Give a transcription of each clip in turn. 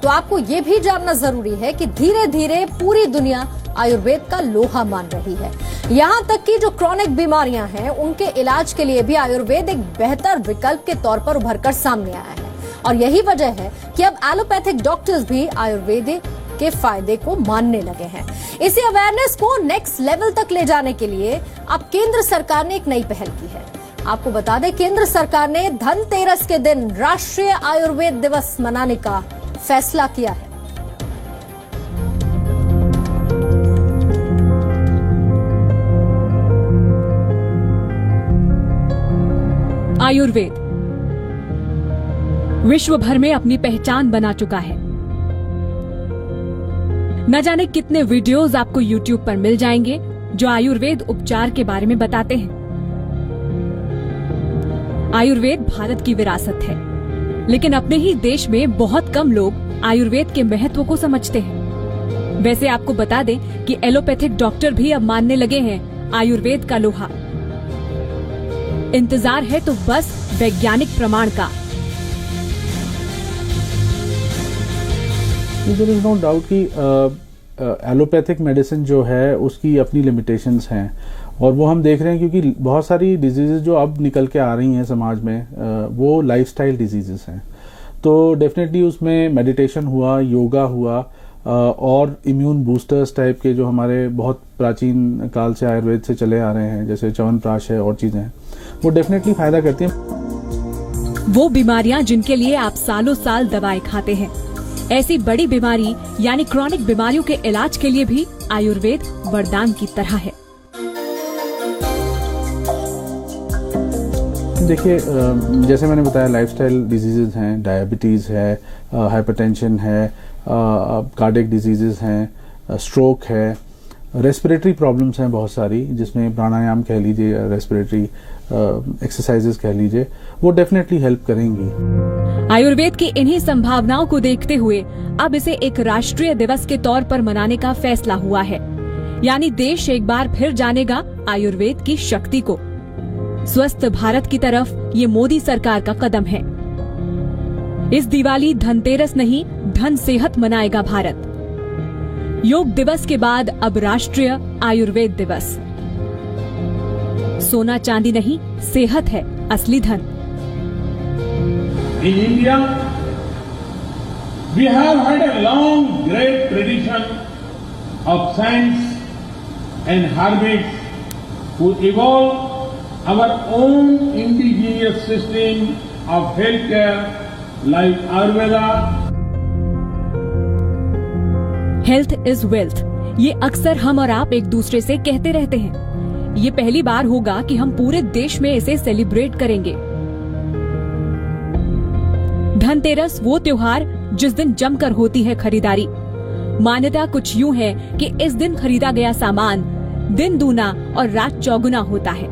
तो आपको ये भी जानना जरूरी है कि धीरे धीरे पूरी दुनिया आयुर्वेद का लोहा मान रही है। यहां तक कि जो क्रॉनिक बीमारियां हैं उनके इलाज के लिए भी आयुर्वेद एक बेहतर विकल्प के तौर पर उभरकर सामने आया है। और यही वजह है कि अब एलोपैथिक डॉक्टर्स भी आयुर्वेद के फायदे को मानने लगे हैं। इसी अवेयरनेस को नेक्स्ट लेवल तक ले जाने के लिए अब केंद्र सरकार ने एक नई पहल की है। आपको बता दें, केंद्र सरकार ने धनतेरस के दिन राष्ट्रीय आयुर्वेद दिवस मनाने का फैसला किया है। आयुर्वेद विश्व भर में अपनी पहचान बना चुका है। न जाने कितने वीडियोस आपको YouTube पर मिल जाएंगे जो आयुर्वेद उपचार के बारे में बताते हैं। आयुर्वेद भारत की विरासत है, लेकिन अपने ही देश में बहुत कम लोग आयुर्वेद के महत्व को समझते हैं। वैसे आपको बता दें कि एलोपैथिक डॉक्टर भी अब मानने लगे हैं आयुर्वेद का लोहा। इंतजार है तो बस वैज्ञानिक प्रमाण का। देयर इज नो डाउट कि एलोपैथिक मेडिसिन जो है उसकी अपनी लिमिटेशंस हैं, और वो हम देख रहे हैं क्योंकि बहुत सारी डिजीजेज जो अब निकल के आ रही हैं समाज में वो लाइफस्टाइल डिजीजेस हैं। तो डेफिनेटली उसमें मेडिटेशन हुआ, योगा हुआ, और इम्यून बूस्टर्स टाइप के जो हमारे बहुत प्राचीन काल से आयुर्वेद से चले आ रहे हैं, जैसे च्यवनप्राश है और चीजें हैं, वो डेफिनेटली फायदा करती हैं। वो बीमारियां जिनके लिए आप सालों साल दवाएं खाते हैं, ऐसी बड़ी बीमारी यानी क्रॉनिक बीमारियों के इलाज के लिए भी आयुर्वेद वरदान की तरह है। देखिए, जैसे मैंने बताया, लाइफस्टाइल डिजीजेज हैं, डायबिटीज है, हाइपरटेंशन है, कार्डियक डिजीजेस हैं, स्ट्रोक है, रेस्पिरेटरी प्रॉब्लम्स हैं बहुत सारी, जिसमें प्राणायाम कह लीजिए, रेस्पिरेटरी एक्सरसाइजेस कह लीजिए, वो डेफिनेटली हेल्प करेंगी। आयुर्वेद की इन्हीं संभावनाओं को देखते हुए अब इसे एक राष्ट्रीय दिवस के तौर पर मनाने का फैसला हुआ है। यानी देश एक बार फिर जानेगा आयुर्वेद की शक्ति को। स्वस्थ भारत की तरफ ये मोदी सरकार का कदम है। इस दिवाली धनतेरस नहीं, धन सेहत मनाएगा भारत। योग दिवस के बाद अब राष्ट्रीय आयुर्वेद दिवस। सोना चांदी नहीं, सेहत है असली धन। In India, we have had a long, great tradition of science and herbs who evolved our own indigenous system of healthcare like Ayurveda. Health is wealth, ये अक्सर हम और आप एक दूसरे से कहते रहते हैं। ये पहली बार होगा कि हम पूरे देश में इसे सेलिब्रेट करेंगे। धनतेरस वो त्योहार जिस दिन जमकर होती है खरीदारी। मान्यता कुछ यूं है कि इस दिन खरीदा गया सामान दिन दूना और रात चौगुना होता है।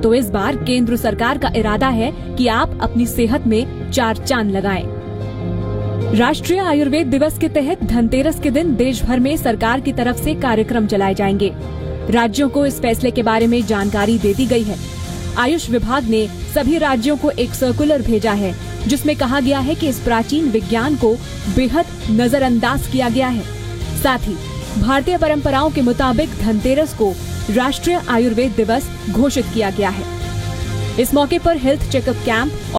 तो इस बार केंद्र सरकार का इरादा है कि आप अपनी सेहत में 4 चांद लगाएं। राष्ट्रीय आयुर्वेद दिवस के तहत धनतेरस के दिन देश भर में सरकार की तरफ से कार्यक्रम चलाए जाएंगे। राज्यों को इस फैसले के बारे में जानकारी दे दी गई है। आयुष विभाग ने सभी राज्यों को एक सर्कुलर भेजा है, जिसमें कहा गया है कि इस प्राचीन विज्ञान को बेहद नजरअंदाज किया गया है। साथ ही भारतीय परंपराओं के मुताबिक धनतेरस को राष्ट्रीय आयुर्वेद दिवस घोषित किया गया है। इस मौके पर हेल्थ चेकअप कैंप